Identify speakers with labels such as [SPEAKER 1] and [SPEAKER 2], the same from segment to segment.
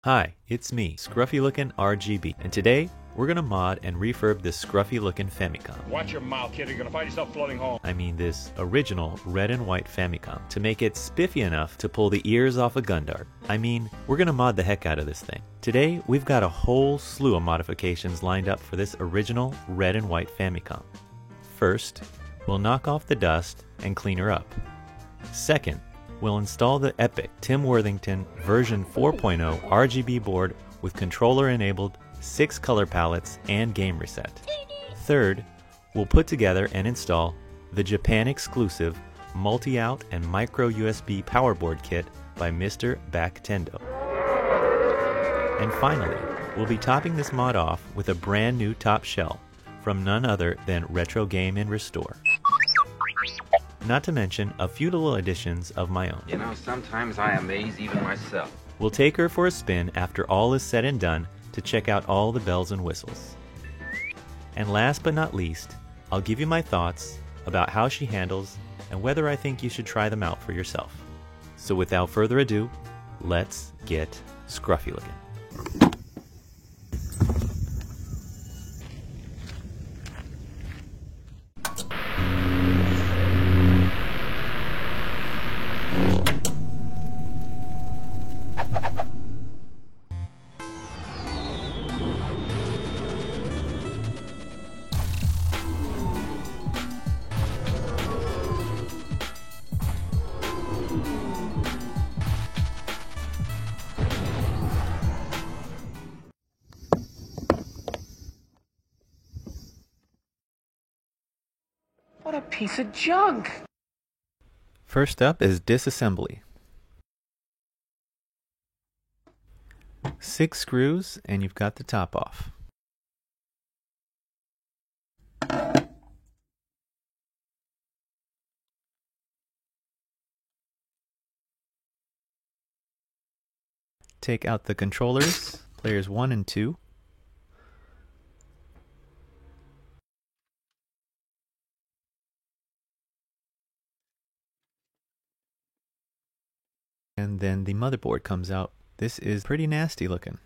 [SPEAKER 1] Hi, it's me, Scruffy Looking RGB, and today we're gonna mod and refurb this scruffy looking Famicom.
[SPEAKER 2] Watch your mouth, kid, you're gonna find yourself floating home.
[SPEAKER 1] I mean this original red and white Famicom to make it spiffy enough to pull the ears off a Gundart. I mean, we're gonna mod the heck out of this thing. Today we've got a whole slew of modifications lined up for this original red and white Famicom. First, we'll knock off the dust and clean her up. Second, we'll install the epic Tim Worthington version 4.0 RGB board with controller-enabled 6 color palettes and game reset. Third, we'll put together and install the Japan-exclusive multi-out and micro USB power board kit by Mr. Backtendo. And finally, we'll be topping this mod off with a brand new top shell from none other than Retro Game and Restore. Not to mention a few little additions of my own.
[SPEAKER 3] You know, sometimes I amaze even myself.
[SPEAKER 1] We'll take her for a spin after all is said and done to check out all the bells and whistles. And last but not least, I'll give you my thoughts about how she handles and whether I think you should try them out for yourself. So without further ado, let's get scruffy looking.
[SPEAKER 4] What a piece of junk!
[SPEAKER 1] First up is disassembly. 6 screws and you've got the top off. Take out the controllers, players 1 and 2. And then the motherboard comes out. This is pretty nasty looking.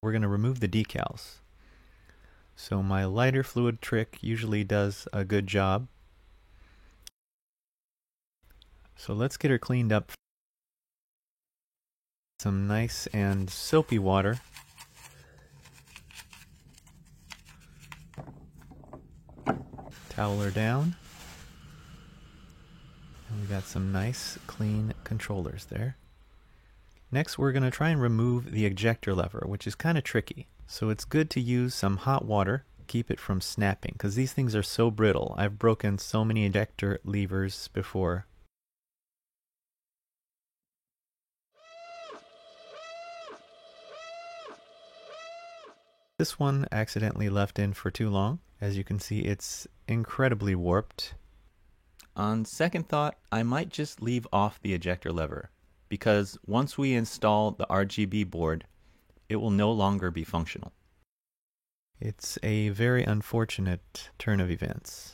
[SPEAKER 1] We're going to remove the decals. So my lighter fluid trick usually does a good job. So let's get her cleaned up. Some nice and soapy water. Towel her down. And we got some nice clean controllers there. Next we're going to try and remove the ejector lever, which is kind of tricky. So it's good to use some hot water, keep it from snapping, because these things are so brittle. I've broken so many ejector levers before. This one accidentally left in for too long. As you can see, it's incredibly warped. On second thought, I might just leave off the ejector lever, because once we install the RGB board, it will no longer be functional. It's a very unfortunate turn of events.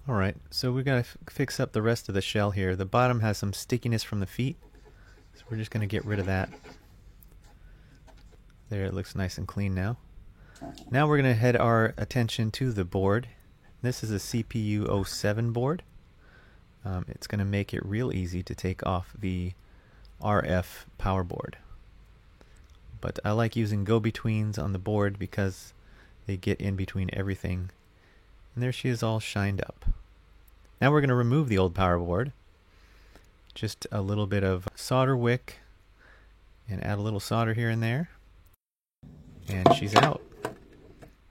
[SPEAKER 1] Alright, so we've got to fix up the rest of the shell here. The bottom has some stickiness from the feet, so we're just going to get rid of that. There, it looks nice and clean now. Now we're going to head our attention to the board. This is a CPU 07 board. It's going to make it real easy to take off the RF power board. But I like using go-betweens on the board because they get in between everything. And there she is, all shined up. Now we're going to remove the old power board. Just a little bit of solder wick and add a little solder here and there. And she's out.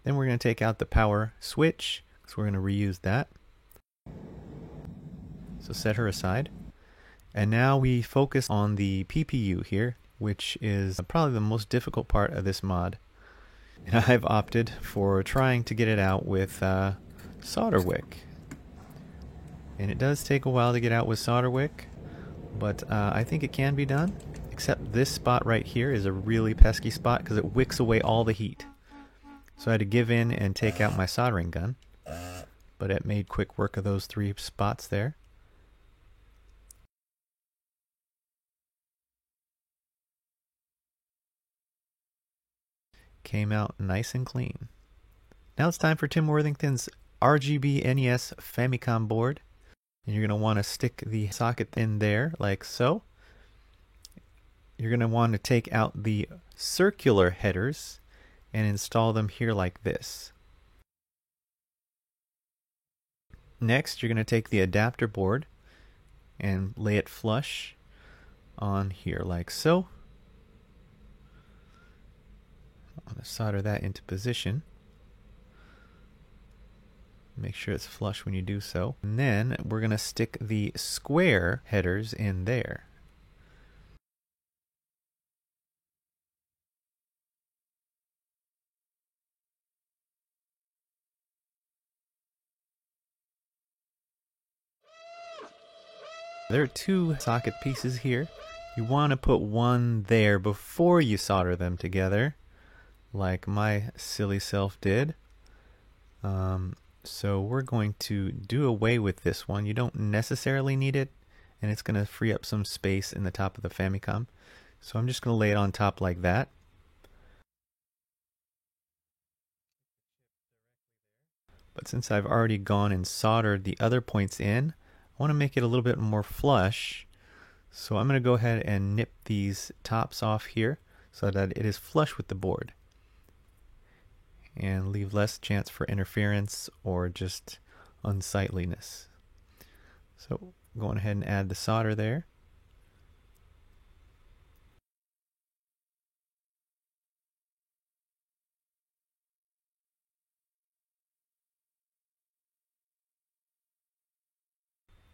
[SPEAKER 1] Then we're going to take out the power switch, because we're going to reuse that. So set her aside. And now we focus on the PPU here, which is probably the most difficult part of this mod. And I've opted for trying to get it out with solder wick. And it does take a while to get out with solder wick, but I think it can be done. Except this spot right here is a really pesky spot because it wicks away all the heat. So I had to give in and take out my soldering gun. But it made quick work of those 3 spots there. Came out nice and clean. Now it's time for Tim Worthington's RGB NES Famicom board. And you're going to want to stick the socket in there like so. You're going to want to take out the circular headers and install them here like this. Next, you're going to take the adapter board and lay it flush on here like so. I'm going to solder that into position. Make sure it's flush when you do so. And then we're going to stick the square headers in there. There are 2 socket pieces here. You want to put one there before you solder them together, like my silly self did. So we're going to do away with this one. You don't necessarily need it, and it's going to free up some space in the top of the Famicom. So I'm just going to lay it on top like that. But since I've already gone and soldered the other points in, I want to make it a little bit more flush. So I'm going to go ahead and nip these tops off here so that it is flush with the board. And leave less chance for interference or just unsightliness. So going ahead and add the solder there.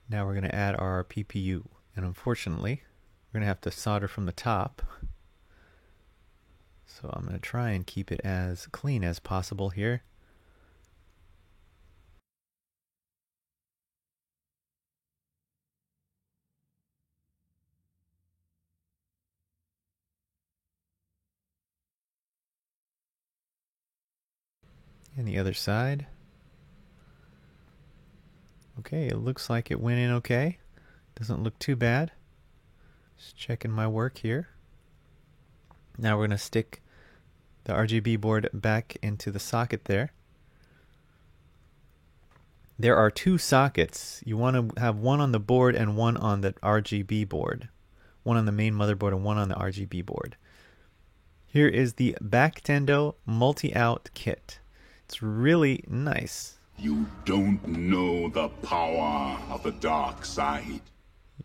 [SPEAKER 1] Now we're going to add our PPU. And unfortunately, we're going to have to solder from the top. So I'm going to try and keep it as clean as possible here. And the other side. Okay, it looks like it went in okay. Doesn't look too bad. Just checking my work here. Now we're going to stick the RGB board back into the socket there. There are 2 sockets. You want to have one on the board and one on the RGB board. One on the main motherboard and one on the RGB board. Here is the Backtendo multi-out kit. It's really nice.
[SPEAKER 5] You don't know the power of the dark side.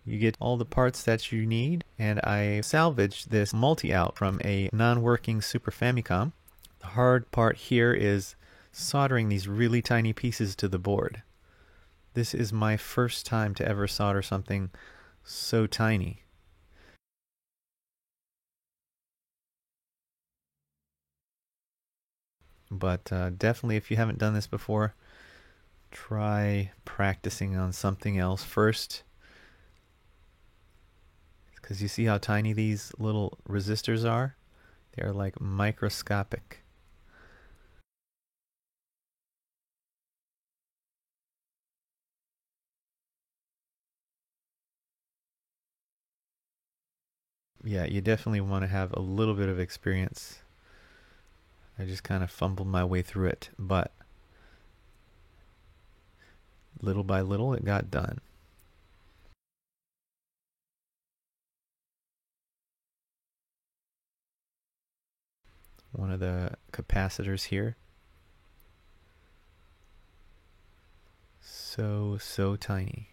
[SPEAKER 1] You get all the parts that you need, and I salvaged this multi-out from a non-working Super Famicom. The hard part here is soldering these really tiny pieces to the board. This is my first time to ever solder something so tiny. But definitely, if you haven't done this before, try practicing on something else first. Because you see how tiny these little resistors are? They're like microscopic. Yeah, you definitely want to have a little bit of experience. I just kind of fumbled my way through it, but little by little it got done. One of the capacitors here. So tiny.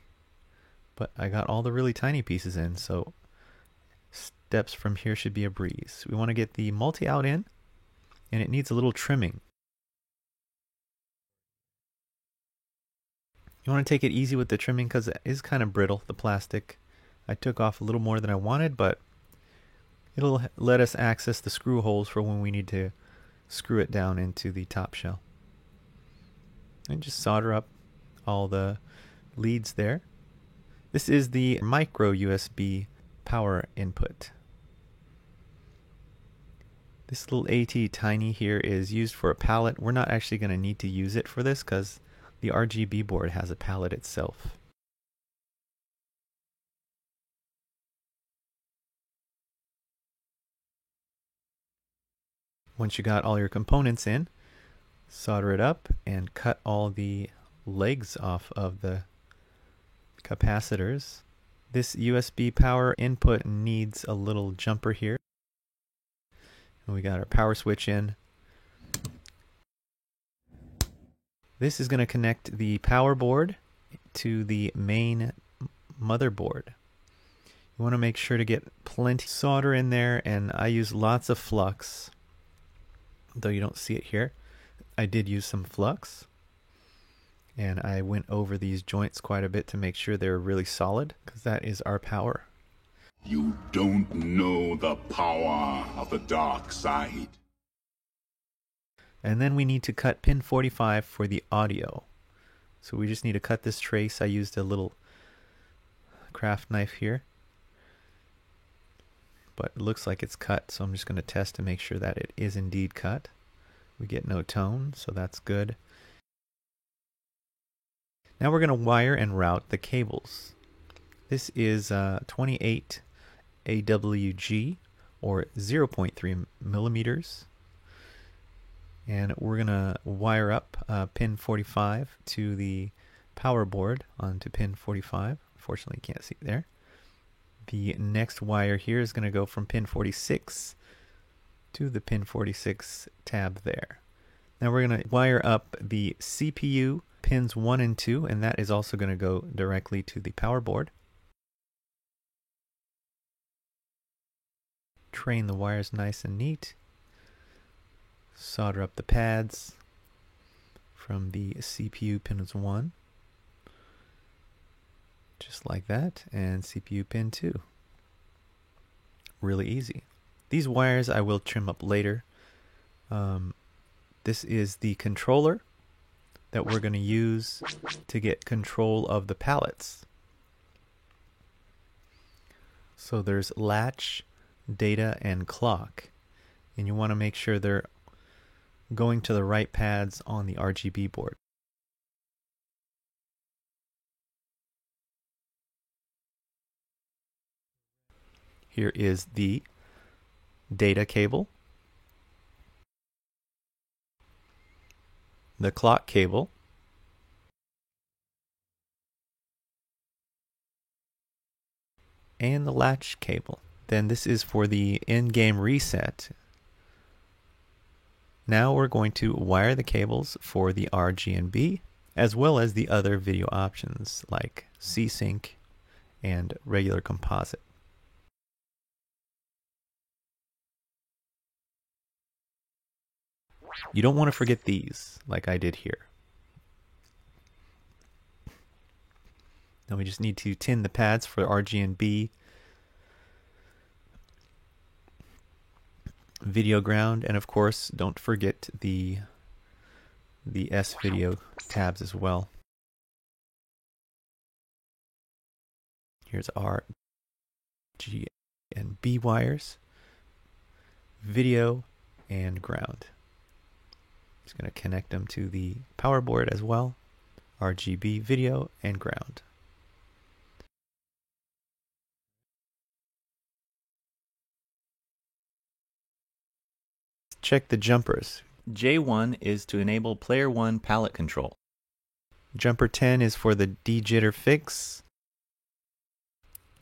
[SPEAKER 1] But I got all the really tiny pieces in, so steps from here should be a breeze. We want to get the multi-out in, and it needs a little trimming. You want to take it easy with the trimming because it is kind of brittle, the plastic. I took off a little more than I wanted, but it'll let us access the screw holes for when we need to screw it down into the top shell. And just solder up all the leads there. This is the micro USB power input. This little AT Tiny here is used for a pallet. We're not actually going to need to use it for this because the RGB board has a pallet itself. Once you got all your components in, solder it up and cut all the legs off of the capacitors. This USB power input needs a little jumper here. And we got our power switch in. This is going to connect the power board to the main motherboard. You want to make sure to get plenty of solder in there, and I use lots of flux. Though you don't see it here, I did use some flux. And I went over these joints quite a bit to make sure they're really solid, because that is our power.
[SPEAKER 5] You don't know the power of the dark side.
[SPEAKER 1] And then we need to cut pin 45 for the audio. So we just need to cut this trace. I used a little craft knife here. But it looks like it's cut, so I'm just going to test to make sure that it is indeed cut. We get no tone, so that's good. Now we're going to wire and route the cables. This is 28 AWG, or 0.3 millimeters. And we're going to wire up pin 45 to the power board onto pin 45. Unfortunately, you can't see it there. The next wire here is going to go from pin 46 to the pin 46 tab there. Now we're going to wire up the CPU pins 1 and 2, and that is also going to go directly to the power board. Train the wires nice and neat. Solder up the pads from the CPU pins 1. Just like that, and CPU pin 2. Really easy. These wires I will trim up later. This is the controller that we're going to use to get control of the pallets. So there's latch, data, and clock. And you want to make sure they're going to the right pads on the RGB board. Here is the data cable, the clock cable, and the latch cable. Then this is for the in-game reset. Now we're going to wire the cables for the RGB, as well as the other video options like C-Sync and regular composite. You don't want to forget these, like I did here. Now we just need to tin the pads for RGB, video ground, and of course don't forget the S-Video tabs as well. Here's our G and B wires, video, and ground. Just going to connect them to the power board as well. RGB, video, and ground. Check the jumpers. J1 is to enable player 1 palette control. Jumper 10 is for the de-jitter fix.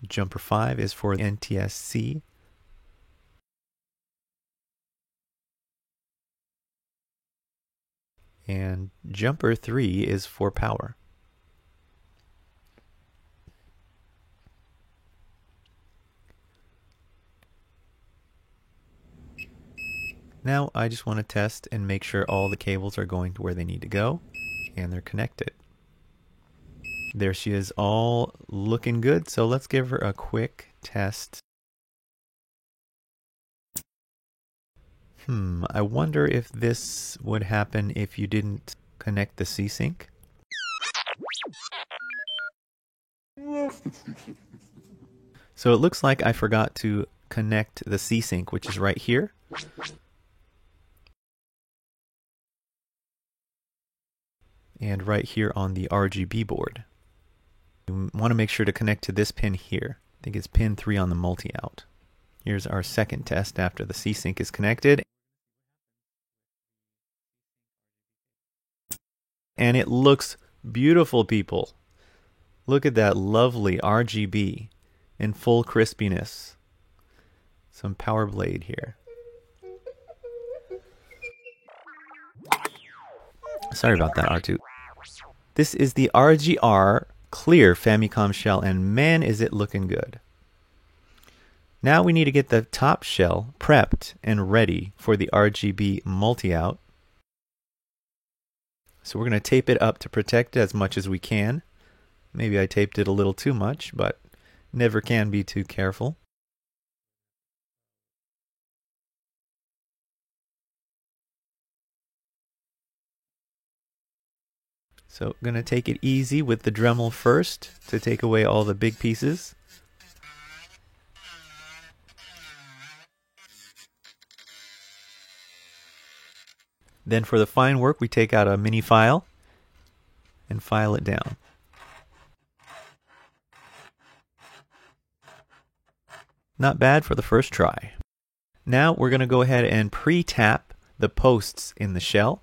[SPEAKER 1] Jumper 5 is for NTSC. And jumper 3 is for power. Now I just want to test and make sure all the cables are going to where they need to go and they're connected. There she is, all looking good. So let's give her a quick test. I wonder if this would happen if you didn't connect the C-Sync. So it looks like I forgot to connect the C-Sync, which is right here. And right here on the RGB board. You want to make sure to connect to this pin here. I think it's pin 3 on the multi-out. Here's our second test after the C-Sync is connected. And it looks beautiful, people. Look at that lovely RGB in full crispiness. Some power blade here. Sorry about that, R2. This is the RGR clear Famicom shell, and man, is it looking good. Now we need to get the top shell prepped and ready for the RGB multi-out. So we're going to tape it up to protect it as much as we can. Maybe I taped it a little too much, but never can be too careful. So I'm going to take it easy with the Dremel first to take away all the big pieces. Then for the fine work, we take out a mini file and file it down. Not bad for the first try. Now we're going to go ahead and pre-tap the posts in the shell,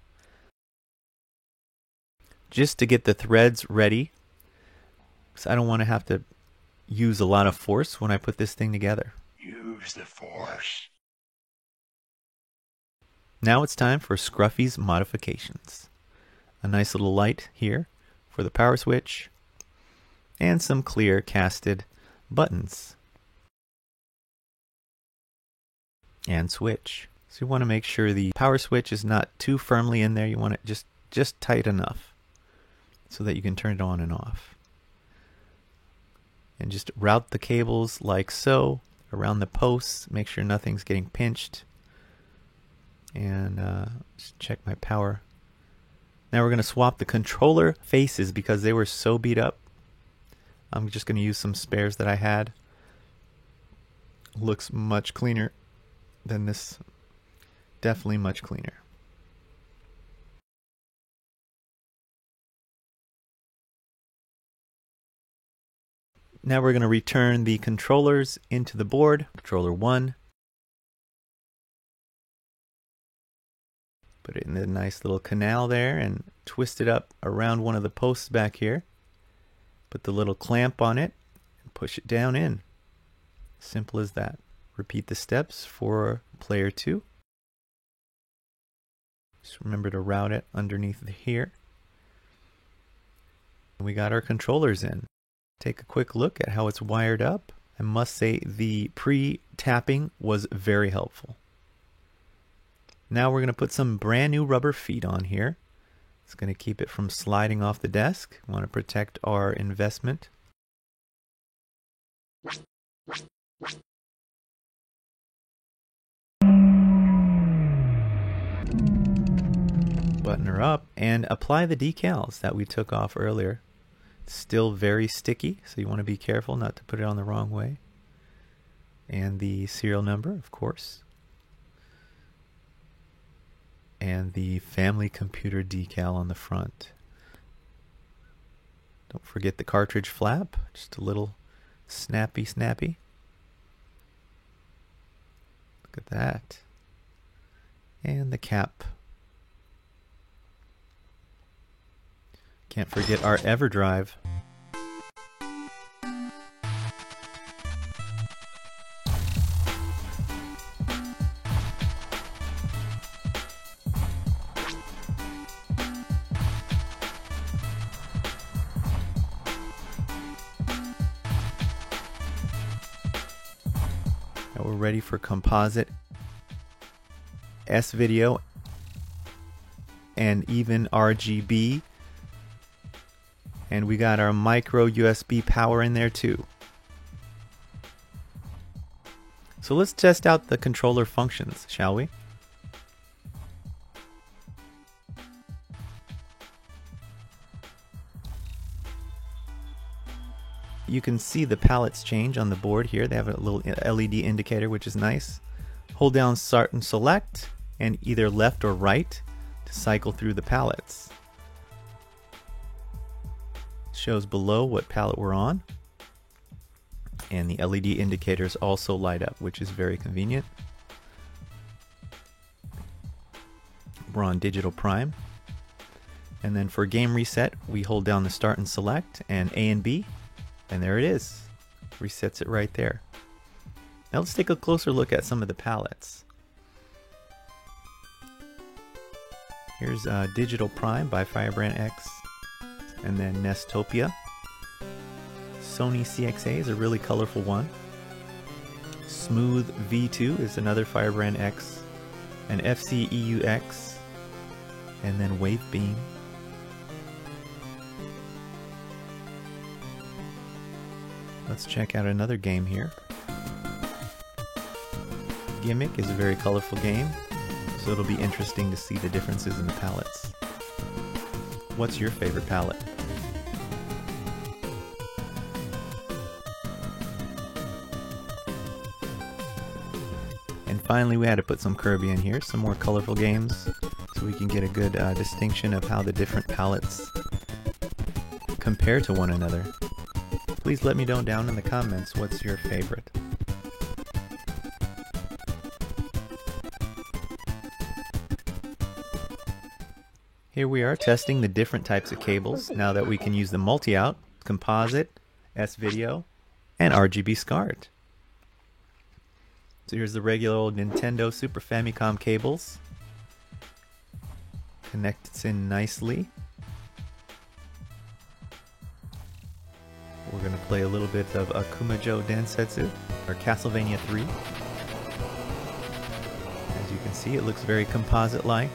[SPEAKER 1] just to get the threads ready, because I don't want to have to use a lot of force when I put this thing together.
[SPEAKER 2] Use the force.
[SPEAKER 1] Now it's time for Scruffy's modifications. A nice little light here for the power switch, and some clear casted buttons and switch. So you want to make sure the power switch is not too firmly in there. You want it just tight enough so that you can turn it on and off. And just route the cables like so around the posts. Make sure nothing's getting pinched. And just check my power. Now we're going to swap the controller faces because they were so beat up. I'm just going to use some spares that I had. Looks much cleaner than this. Definitely much cleaner. Now we're going to return the controllers into the board. Controller 1. Put it in the nice little canal there and twist it up around one of the posts back here. Put the little clamp on it and push it down in. Simple as that. Repeat the steps for player 2. Just remember to route it underneath here. We got our controllers in. Take a quick look at how it's wired up. I must say the pre-tapping was very helpful. Now we're going to put some brand new rubber feet on here. It's going to keep it from sliding off the desk. We want to protect our investment. Button her up and apply the decals that we took off earlier. It's still very sticky, so you want to be careful not to put it on the wrong way. And the serial number, of course. And the family computer decal on the front. Don't forget the cartridge flap, just a little snappy. Look at that. And the cap. Can't forget our EverDrive. Now we're ready for composite, S-Video, and even RGB. And we got our micro USB power in there too. So let's test out the controller functions, shall we? You can see the palettes change on the board here. They have a little LED indicator, which is nice. Hold down Start and Select, and either left or right to cycle through the palettes. It shows below what palette we're on. And the LED indicators also light up, which is very convenient. We're on Digital Prime. And then for game reset, we hold down the Start and Select and A and B. And there it is. Resets it right there. Now let's take a closer look at some of the palettes. Here's Digital Prime by Firebrand X. And then Nestopia. Sony CXA is a really colorful one. Smooth V2 is another Firebrand X. And FCEUX. And then Wavebeam. Let's check out another game here. Gimmick is a very colorful game, so it'll be interesting to see the differences in the palettes. What's your favorite palette? And finally, we had to put some Kirby in here, some more colorful games, so we can get a good distinction of how the different palettes compare to one another. Please let me know down in the comments what's your favorite. Here we are testing the different types of cables now that we can use the multi-out, composite, S-video, and RGB SCART. So here's the regular old Nintendo Super Famicom cables. Connects in nicely. We're going to play a little bit of Akumajo Densetsu, or Castlevania 3. As you can see, it looks very composite-like.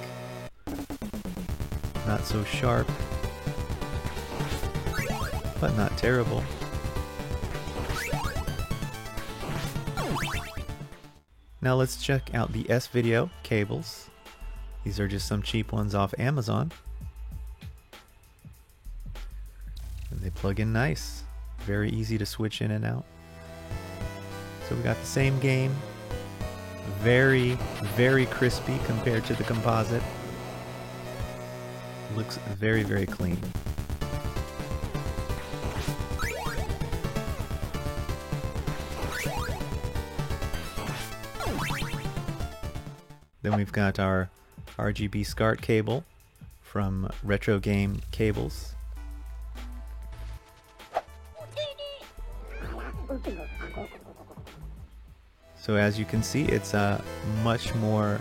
[SPEAKER 1] Not so sharp, but not terrible. Now let's check out the S-video cables. These are just some cheap ones off Amazon. And they plug in nice. Very easy to switch in and out. So we got the same game. Very, very crispy compared to the composite. Looks very, very clean. Then we've got our RGB SCART cable from Retro Game Cables. So as you can see, it's much more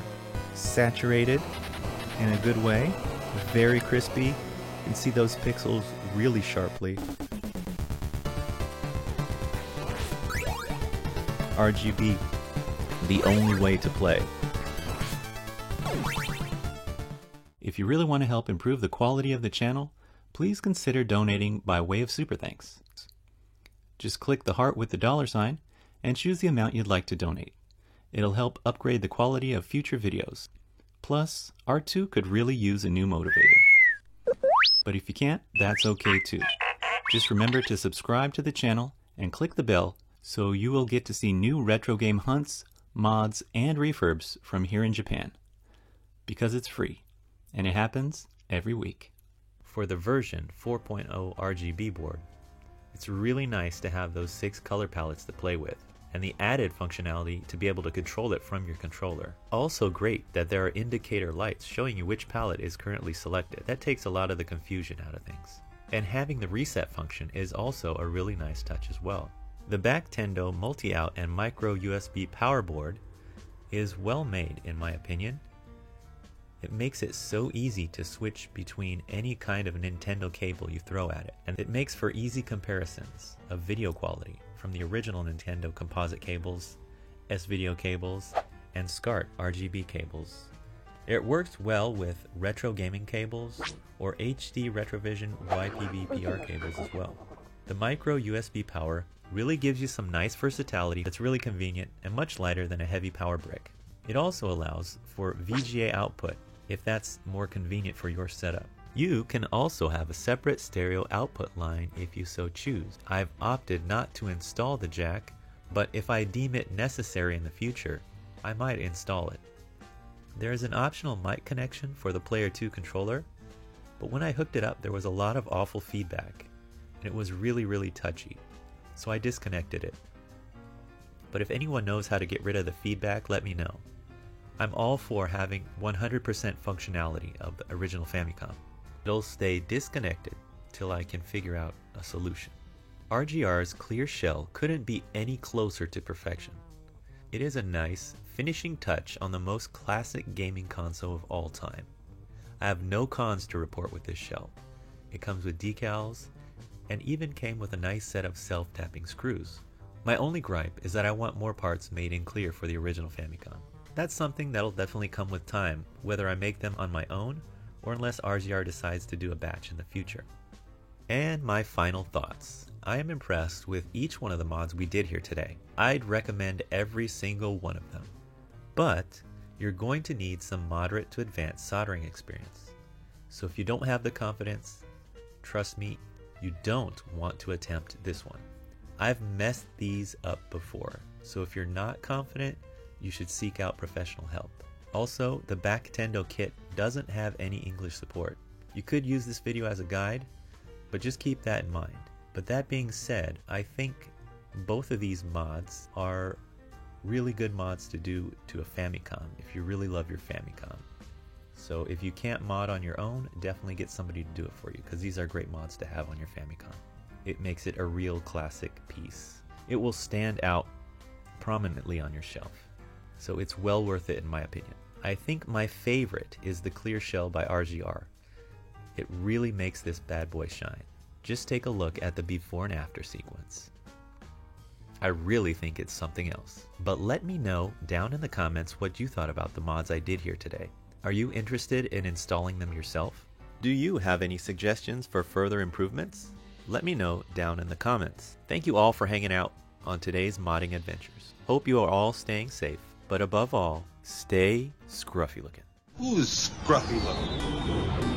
[SPEAKER 1] saturated in a good way. Very crispy. You can see those pixels really sharply. RGB, the only way to play. If you really want to help improve the quality of the channel, please consider donating by way of super thanks. Just click the heart with the $sign and choose the amount you'd like to donate. It'll help upgrade the quality of future videos. Plus, R2 could really use a new motivator. But if you can't, that's okay too. Just remember to subscribe to the channel and click the bell so you will get to see new retro game hunts, mods, and refurbs from here in Japan. Because it's free, and it happens every week. For the version 4.0 RGB board, it's really nice to have those 6 color palettes to play with, and the added functionality to be able to control it from your controller. Also great that there are indicator lights showing you which palette is currently selected. That takes a lot of the confusion out of things. And having the reset function is also a really nice touch as well. The Backtendo multi-out and micro USB power board is well made in my opinion. It makes it so easy to switch between any kind of Nintendo cable you throw at it, and it makes for easy comparisons of video quality from the original Nintendo composite cables, S-video cables, and SCART RGB cables. It works well with retro gaming cables or HD Retrovision YPV PR cables as well. The micro USB power really gives you some nice versatility that's really convenient and much lighter than a heavy power brick. It also allows for VGA output if that's more convenient for your setup. You can also have a separate stereo output line if you so choose. I've opted not to install the jack, but if I deem it necessary in the future, I might install it. There is an optional mic connection for the Player 2 controller, but when I hooked it up there was a lot of awful feedback, and it was really touchy, so I disconnected it. But if anyone knows how to get rid of the feedback, let me know. I'm all for having 100% functionality of the original Famicom. It'll stay disconnected till I can figure out a solution. RGR's clear shell couldn't be any closer to perfection. It is a nice, finishing touch on the most classic gaming console of all time. I have no cons to report with this shell. It comes with decals, and even came with a nice set of self-tapping screws. My only gripe is that I want more parts made in clear for the original Famicom. That's something that'll definitely come with time, whether I make them on my own, or unless RGR decides to do a batch in the future. And my final thoughts. I am impressed with each one of the mods we did here today. I'd recommend every single one of them. But you're going to need some moderate to advanced soldering experience. So if you don't have the confidence, trust me, you don't want to attempt this one. I've messed these up before, so if you're not confident, you should seek out professional help. Also, the Backtendo kit doesn't have any English support. You could use this video as a guide, but just keep that in mind. But that being said, I think both of these mods are really good mods to do to a Famicom if you really love your Famicom. So if you can't mod on your own, definitely get somebody to do it for you, because these are great mods to have on your Famicom. It makes it a real classic piece. It will stand out prominently on your shelf. So it's well worth it in my opinion. I think my favorite is the clear shell by RGR. It really makes this bad boy shine. Just take a look at the before and after sequence. I really think it's something else. But let me know down in the comments what you thought about the mods I did here today. Are you interested in installing them yourself? Do you have any suggestions for further improvements? Let me know down in the comments. Thank you all for hanging out on today's modding adventures. Hope you are all staying safe, but above all, stay scruffy looking.
[SPEAKER 2] Who's scruffy looking?